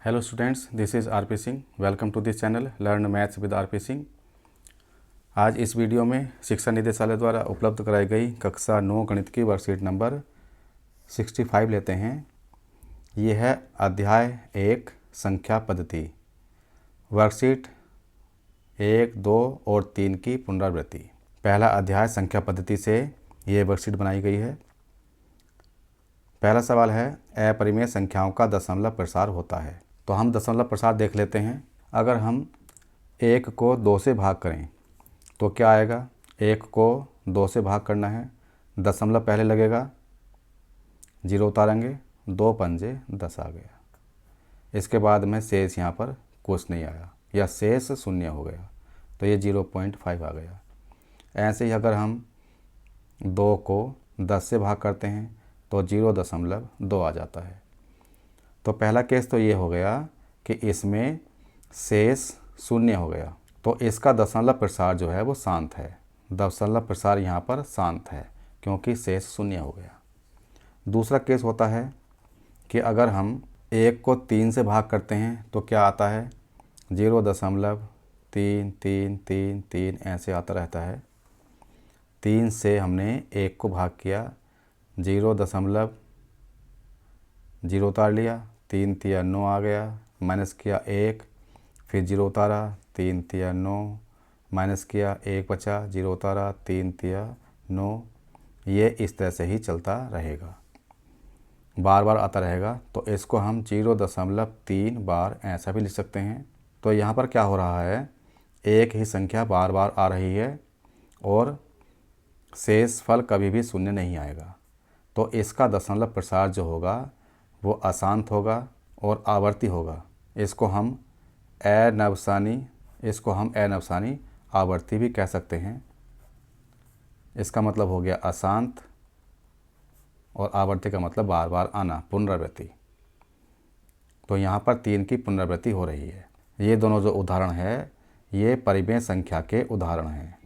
Hello students, this is R P Singh. Welcome to this channel learn maths with R P Singh. आज इस video में शिक्षा निदेशालय द्वारा उपलब्ध कराई गई कक्षा 9 गणित की वर्कशीट नंबर 65 लेते हैं। ये है अध्याय 1 संख्या पद्धति, वर्कशीट 1, 2 और 3 की पुनरावृत्ति। पहला अध्याय संख्या पद्धति से ये वर्कशीट बनाई गई है। पहला सवाल है, अपरिमेय संख्याओं का दशमलव प्रसार होता है। तो हम दशमलव प्रसार देख लेते हैं। अगर हम 1 को 2 से भाग करें तो क्या आएगा। 1 को 2 से भाग करना है, दशमलव पहले लगेगा, 0 उतारेंगे, 2 पंजे 10 आ गया। इसके बाद में शेष यहाँ पर कुछ नहीं आया या शेष शून्य हो गया, तो ये 0.5 आ गया। ऐसे ही अगर हम 2 को 10 से भाग करते हैं तो 0.2 आ जाता है। तो पहला केस तो ये हो गया कि इसमें शेष शून्य हो गया, तो इसका दशमलव प्रसार जो है वो शांत है। दशमलव प्रसार यहाँ पर शांत है क्योंकि शेष शून्य हो गया। दूसरा केस होता है कि अगर हम 1 को 3 से भाग करते हैं तो क्या आता है, 0.33333 ऐसे आता रहता है। 3 से हमने 1 को भाग किया, 0.0 उतार लिया, 3 तिया 9 आ गया, माइनस किया 1, फिर 0 उतारा, 3 तिया 9, माइनस किया 1 बचा, 0 उतारा, 3 तिया 9। ये इस तरह से ही चलता रहेगा, बार बार आता रहेगा। तो इसको हम 0.3 बार ऐसा भी लिख सकते हैं। तो यहाँ पर क्या हो रहा है, एक ही संख्या बार बार आ रही है और शेष फल कभी भी शून्य नहीं आएगा। तो इसका दशमलव प्रसार जो होगा वो अशांत होगा और आवर्ती होगा। इसको हम अनवसानी आवर्ती भी कह सकते हैं। इसका मतलब हो गया अशांत और आवर्ती का मतलब बार बार आना, पुनरावृत्ति। तो यहाँ पर 3 की पुनरावृत्ति हो रही है। ये दोनों जो उदाहरण है ये परिमेय संख्या के उदाहरण हैं।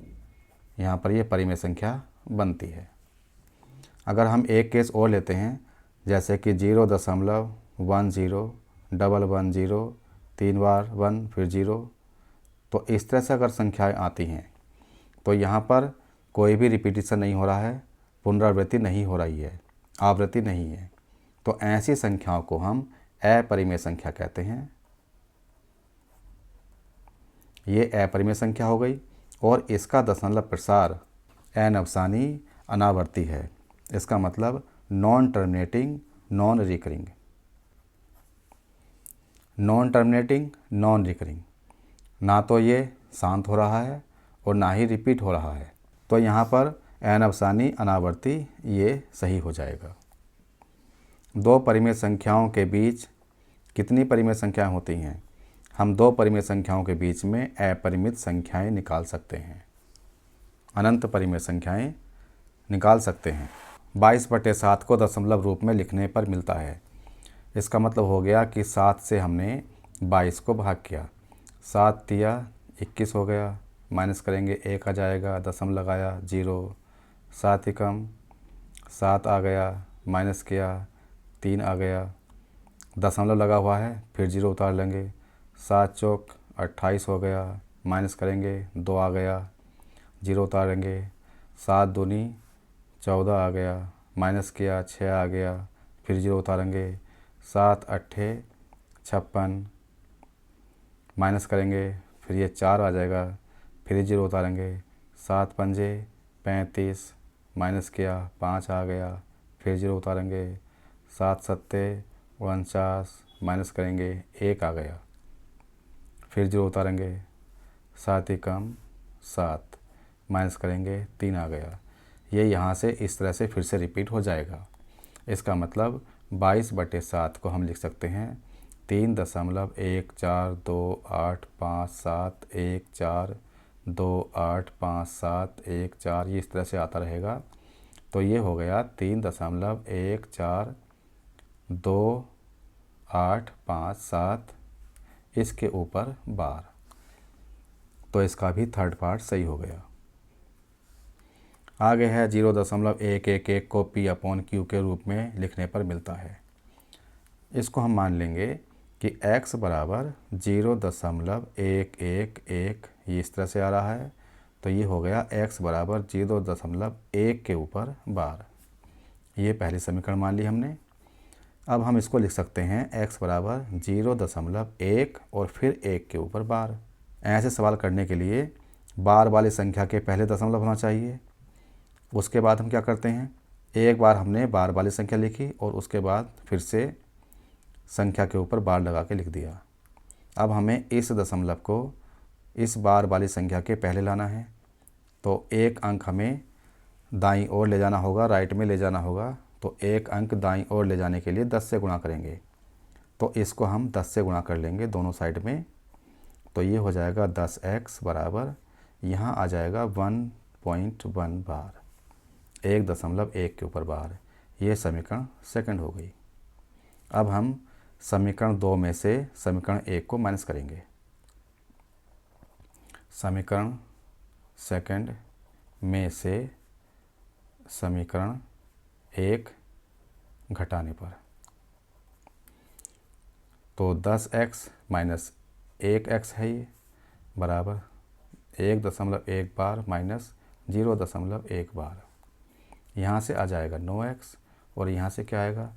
यहाँ पर ये परिमेय संख्या बनती है। अगर हम एक केस और लेते हैं, जैसे कि 0.10, 110, 3 बार 1 फिर 0, तो इस तरह से अगर संख्याएं आती हैं तो यहाँ पर कोई भी रिपीटिशन नहीं हो रहा है, पुनरावृत्ति नहीं हो रही है, आवृत्ति नहीं है। तो ऐसी संख्याओं को हम अपरिमेय संख्या कहते हैं। ये अपरिमेय संख्या हो गई और इसका दशमलव प्रसार अनवसानी अनावर्ती है। इसका मतलब non terminating non recurring. Non terminating non recurring, ना तो ये शांत हो रहा है और ना ही रिपीट हो रहा है। तो यहाँ पर अनवसानी अनावर्ती ये सही हो जाएगा। दो परिमेय संख्याओं के बीच कितनी परिमेय संख्याएं होती हैं? हम दो परिमेय संख्याओं के बीच में अपरिमित संख्याएं निकाल सकते हैं, अनंत परिमेय संख्याएं निकाल सकते हैं। 22/7 को दशमलव रूप में लिखने पर मिलता है। इसका मतलब हो गया कि 7 से हमने 22 को भाग किया, 7 तिया 21 हो गया, माइनस करेंगे 1 आ जाएगा, दशमलव लगाया 0, 7 एकम 7 आ गया, माइनस किया 3 आ गया, दशमलव लगा हुआ है, फिर 0 उतार लेंगे, 7 चौक 28 हो गया, माइनस करेंगे 2 आ गया, 0 उतारेंगे, 7 दूनी 14 आ गया, माइनस किया 6 आ गया, फिर 0 उतारेंगे, 7 अट्ठे 56, माइनस करेंगे, फिर ये 4 आ जाएगा, फिर 0 उतारेंगे, 7 पंजे 35, माइनस किया 5 आ गया, फिर 0 उतारेंगे, 7 सत्ते 49, माइनस करेंगे 1 आ गया, फिर 0 उतारेंगे, 7 एकम 7, माइनस करेंगे 3 आ गया। ये यहाँ से इस तरह से फिर से रिपीट हो जाएगा। इसका मतलब 22/7 को हम लिख सकते हैं 3.1428714, ये इस तरह से आता रहेगा। तो ये हो गया 3.14287, इसके ऊपर बार। तो इसका भी थर्ड पार्ट सही हो गया। आगे है 0.111 को P/Q के रूप में लिखने पर मिलता है। इसको हम मान लेंगे कि x बराबर 0.111 ये इस तरह से आ रहा है, तो ये हो गया x बराबर 0.1 के ऊपर बार। ये पहली समीकरण मान ली हमने। अब हम इसको लिख सकते हैं x बराबर 0.1 और फिर 1 के ऊपर बार। ऐसे सवाल करने के लिए बार वाली संख्या के पहले दशमलव होना चाहिए। उसके बाद हम क्या करते हैं, एक बार हमने बार वाली संख्या लिखी और उसके बाद फिर से संख्या के ऊपर बार लगा के लिख दिया। अब हमें इस दशमलव को इस बार वाली संख्या के पहले लाना है, तो एक अंक हमें दाईं ओर ले जाना होगा, राइट में ले जाना होगा। तो एक अंक दाईं ओर ले जाने के लिए 10 से गुणा करेंगे, तो इसको हम 10 से गुणा कर लेंगे दोनों साइड में। तो ये हो जाएगा 10x बराबर, यहाँ आ जाएगा 1.1 बार, 1.1 के ऊपर बार। ये समीकरण सेकंड हो गई। अब हम समीकरण 2 में से समीकरण 1 को माइनस करेंगे। समीकरण सेकंड में से समीकरण 1 घटाने पर, तो 10x माइनस 1x है ये, बराबर 1.1 बार माइनस 0.1 बार। यहाँ से आ जाएगा 9x और यहाँ से क्या आएगा,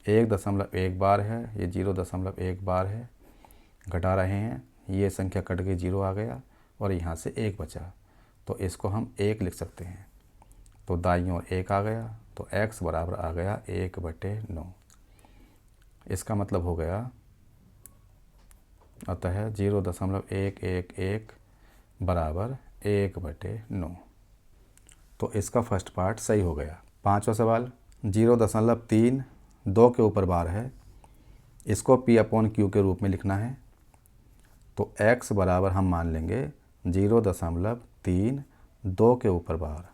1.1 बार है, ये 0.1 बार है, घटा रहे हैं, ये संख्या कट गई, 0 आ गया और यहाँ से 1 बचा, तो इसको हम 1 लिख सकते हैं। तो दाईं ओर 1 आ गया, तो x बराबर आ गया 1/9। इसका मतलब हो गया, अतः 0.111 बराबर 1/9। तो इसका फर्स्ट पार्ट सही हो गया। पांचवा सवाल, 0.3 2 के ऊपर बार है, इसको p/q के रूप में लिखना है। तो x बराबर हम मान लेंगे 0.3 2 के ऊपर बार।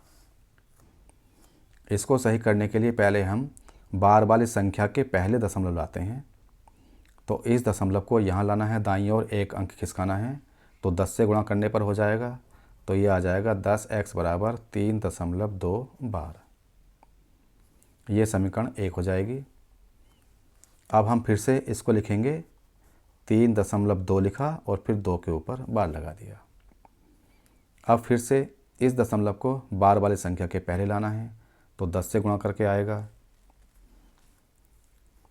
इसको सही करने के लिए पहले हम बार वाली संख्या के पहले दशमलव लाते हैं। तो इस दशमलव को यहाँ लाना है, दाईं ओर एक अंक खिसकाना है, तो 10 से गुणा करने पर हो जाएगा। तो ये आ जाएगा 10x बराबर 3.2 बार। ये समीकरण 1 हो जाएगी। अब हम फिर से इसको लिखेंगे, 3.2 लिखा और फिर 2 के ऊपर बार लगा दिया। अब फिर से इस दशमलव को बार वाली संख्या के पहले लाना है, तो 10 से गुणा करके आएगा।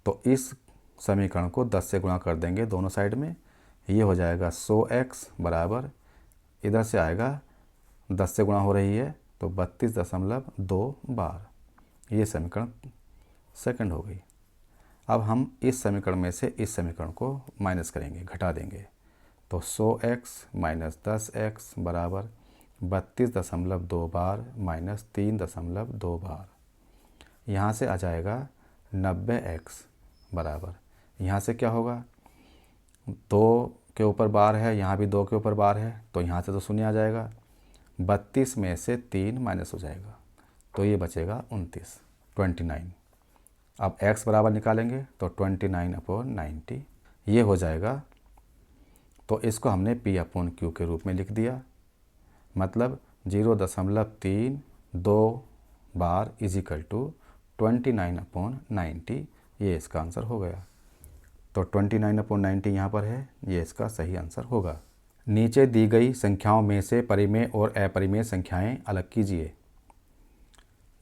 तो इस समीकरण को 10 से गुणा कर देंगे दोनों साइड में, ये हो जाएगा 100x बराबर, इधर से आएगा 10 से गुणा हो रही है तो 32.2 बार। ये समीकरण सेकंड हो गई। अब हम इस समीकरण में से इस समीकरण को माइनस करेंगे, घटा देंगे। तो 100x माइनस 10x बराबर 32.2 बार माइनस 3.2 बार। यहाँ से आ जाएगा 90x बराबर, यहाँ से क्या होगा, 2 के ऊपर बार है, यहाँ भी 2 के ऊपर बार है, तो यहाँ से तो शून्य आ जाएगा, 32 में से 3 माइनस हो जाएगा, तो ये बचेगा 29। अब x बराबर निकालेंगे तो 29/90 ये हो जाएगा। तो इसको हमने p/q के रूप में लिख दिया, मतलब 0.32 बार इजिकल टू 29/90, ये इसका आंसर हो गया। तो 29/90 यहाँ पर है, ये इसका सही आंसर होगा। नीचे दी गई संख्याओं में से परिमेय और अपरिमेय संख्याएं अलग कीजिए।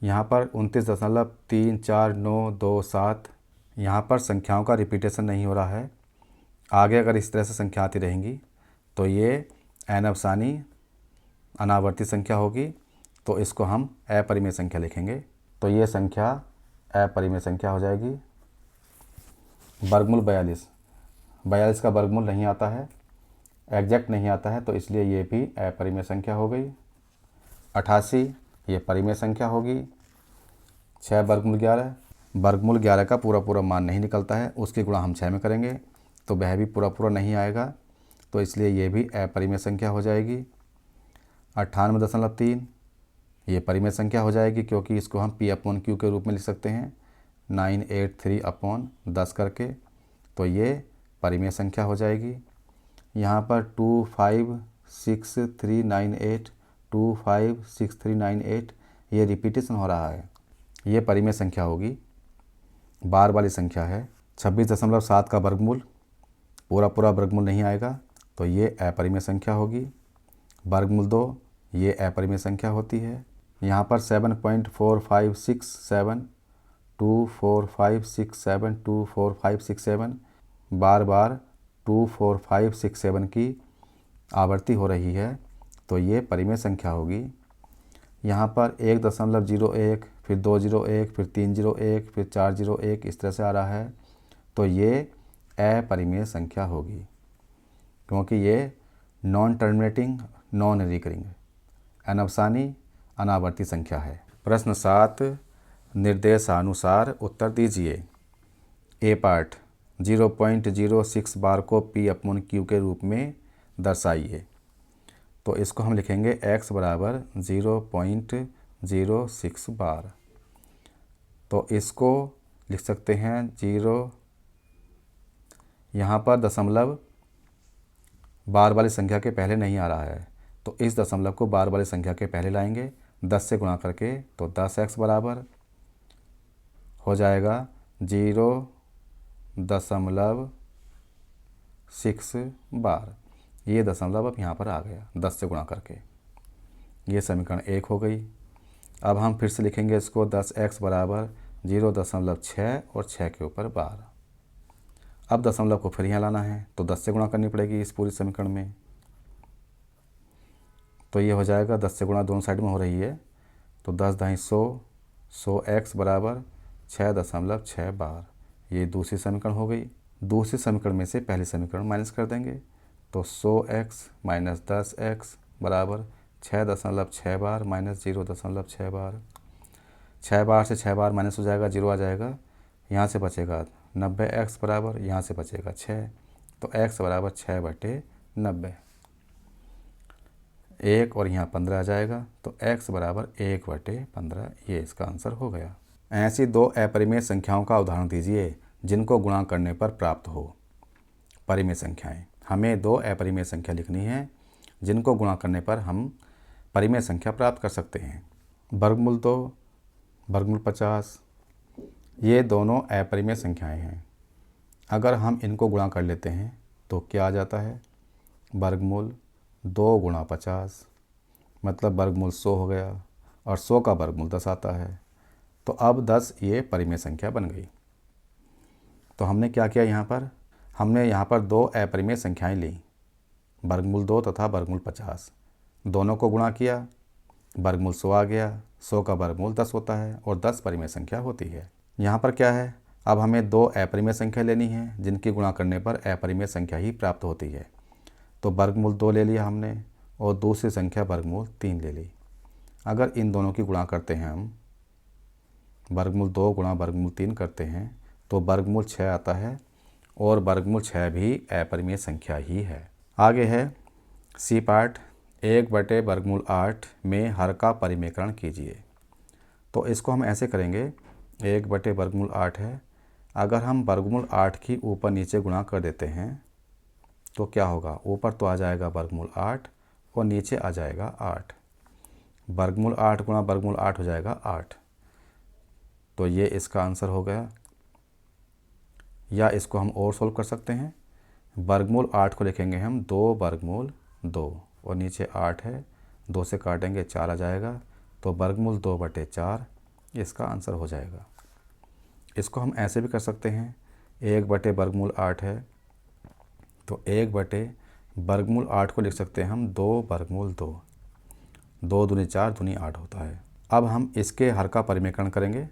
यहाँ पर 29.34927, यहाँ पर संख्याओं का रिपीटेशन नहीं हो रहा है। आगे अगर इस तरह से संख्या आती रहेंगी तो ये अनअवसानी अनावर्ती संख्या होगी, तो इसको हम अपरिमेय संख्या लिखेंगे। तो ये संख्या अपरिमेय संख्या हो जाएगी। वर्गमूल 42 का वर्गमूल नहीं आता है, एग्जैक्ट नहीं आता है, तो इसलिए ये भी अपरिमेय संख्या हो गई। 88 ये परिमेय संख्या होगी। 6 वर्गमूल 11 का पूरा मान नहीं निकलता है, उसकी गुणा हम 6 में करेंगे तो वह भी पूरा नहीं आएगा, तो इसलिए ये भी अपरिमेय संख्या हो जाएगी। 98.3 ये परिमेय संख्या हो जाएगी, क्योंकि इसको हम p/q के रूप में लिख सकते हैं 983/10 करके, तो ये परिमेय संख्या हो जाएगी। यहाँ पर 256398 ये रिपीटेशन हो रहा है, ये परिमेय संख्या होगी, बार वाली संख्या है। 26.7 का वर्गमूल पूरा पूरा वर्गमूल नहीं आएगा तो ये अपरिमेय संख्या होगी। वर्गमूल 2 ये अपरिमेय संख्या होती है। यहाँ पर 7.4567 24567 24567 बार बार 24567 की आवृत्ति हो रही है तो ये परिमेय संख्या होगी। यहाँ पर 1.01 फिर 201 फिर 301 फिर 401 इस तरह से आ रहा है तो ये अपरिमेय संख्या होगी, क्योंकि ये नॉन टर्मिनेटिंग नॉन रिकरिंग अनवसानी अनावर्ती संख्या है। प्रश्न 7 निर्देशानुसार उत्तर दीजिए। ए पार्ट 0.06 बार को P/Q के रूप में दर्शाइए। तो इसको हम लिखेंगे x बराबर 0.06 बार। तो इसको लिख सकते हैं 0, यहाँ पर दशमलव बार वाली संख्या के पहले नहीं आ रहा है तो इस दशमलव को बार वाली संख्या के पहले लाएंगे 10 से गुणा करके, तो 10x बराबर हो जाएगा 0.6 बार। ये दशमलव अब यहाँ पर आ गया 10 से गुणा करके, ये समीकरण 1 हो गई। अब हम फिर से लिखेंगे इसको 10x बराबर 0.6 और 6 के ऊपर बार। अब दशमलव को फिर यहाँ लाना है तो 10 से गुणा करनी पड़ेगी इस पूरी समीकरण में। तो ये हो जाएगा 10 से गुणा दोनों साइड में हो रही है तो 10 दाई 100 100x बराबर 6.6 बार। ये दूसरी समीकरण हो गई। दूसरी समीकरण में से पहली समीकरण माइनस कर देंगे तो 100x माइनस 10x बराबर 6.6 बार माइनस 0.6 बार। 6 बार से 6 बार माइनस हो जाएगा, 0 आ जाएगा। यहाँ से बचेगा 90x बराबर, यहाँ से बचेगा 6, तो x बराबर 6/90। 1 और यहाँ 15 आ जाएगा तो x बराबर 1/15। ये इसका आंसर हो गया। ऐसी दो अपरिमेय संख्याओं का उदाहरण दीजिए जिनको गुणा करने पर प्राप्त हो परिमेय संख्याएं। हमें दो अपरिमेय संख्या लिखनी है जिनको गुणा करने पर हम परिमेय संख्या प्राप्त कर सकते हैं। वर्गमूल 2, वर्गमूल 50, ये दोनों अपरिमेय संख्याएं हैं। अगर हम इनको गुणा कर लेते हैं तो क्या आ जाता है, वर्गमूल 2 गुणा 50 मतलब वर्गमूल 100 हो गया और 100 का वर्गमूल 10 आता है। तो अब 10 ये परिमेय संख्या बन गई। तो हमने क्या किया, हमने यहाँ पर दो अपरिमेय संख्याएं ली, वर्गमूल 2 तथा वर्गमूल 50, दोनों को गुणा किया, वर्गमूल 100 आ गया। 100 का वर्गमूल 10 होता है और 10 परिमेय संख्या होती है। यहाँ पर क्या है, अब हमें दो अपरिमेय संख्या लेनी है जिनकी गुणा करने पर अपरिमेय संख्या ही प्राप्त होती है। तो वर्गमूल 2 ले लिया हमने और दूसरी संख्या वर्गमूल 3 ले ली। अगर इन दोनों की गुणा करते हैं हम, वर्गमूल 2 गुणा वर्गमूल 3 करते हैं तो वर्गमूल 6 आता है और वर्गमूल 6 भी अपरिमेय संख्या ही है। आगे है सी पार्ट 1/8 में हर का परिमेयकरण कीजिए। तो इसको हम ऐसे करेंगे, 1/8 है, अगर हम वर्गमूल 8 की ऊपर नीचे गुणा कर देते हैं तो क्या होगा, ऊपर तो आ जाएगा वर्गमूल 8 और नीचे आ जाएगा 8। वर्गमूल 8 गुणा वर्गमूल 8 हो जाएगा 8। तो ये इसका आंसर हो गया। या इसको हम और सोल्व कर सकते हैं, वर्गमूल 8 को लिखेंगे हम 2 वर्गमूल 2 और नीचे 8 है, 2 से काटेंगे 4 आ जाएगा। तो वर्गमूल 2/4 इसका आंसर हो जाएगा। इसको हम ऐसे भी कर सकते हैं, 1/वर्गमूल 8 है तो 1/वर्गमूल 8 को लिख सकते हैं हम 2 वर्गमूल 2। 2 दूनी 4 दूनी 8 होता है। अब हम इसके हर का परिमेयकरण करेंगे,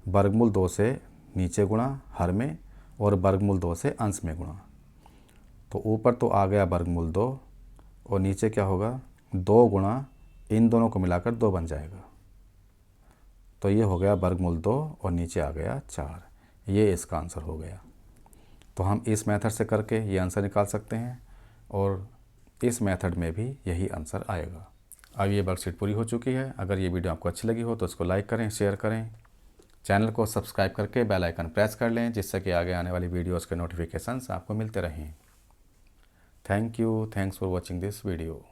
वर्गमूल 2 से नीचे गुणा हर में और वर्गमूल 2 से अंश में गुणा। तो ऊपर तो आ गया वर्गमूल 2 और नीचे क्या होगा, 2 गुणा इन दोनों को मिलाकर 2 बन जाएगा। तो ये हो गया वर्गमूल 2 और नीचे आ गया 4। ये इसका आंसर हो गया। तो हम इस मेथड से करके ये आंसर निकाल सकते हैं और इस मेथड में भी यही आंसर आएगा। अब ये वर्कशीट पूरी हो चुकी है। अगर ये वीडियो आपको अच्छी लगी हो तो इसको लाइक करें, शेयर करें, चैनल को सब्सक्राइब करके बेल आइकन प्रेस कर लें जिससे कि आगे आने वाली वीडियोज़ के नोटिफिकेशंस आपको मिलते रहें। Thanks for watching this video.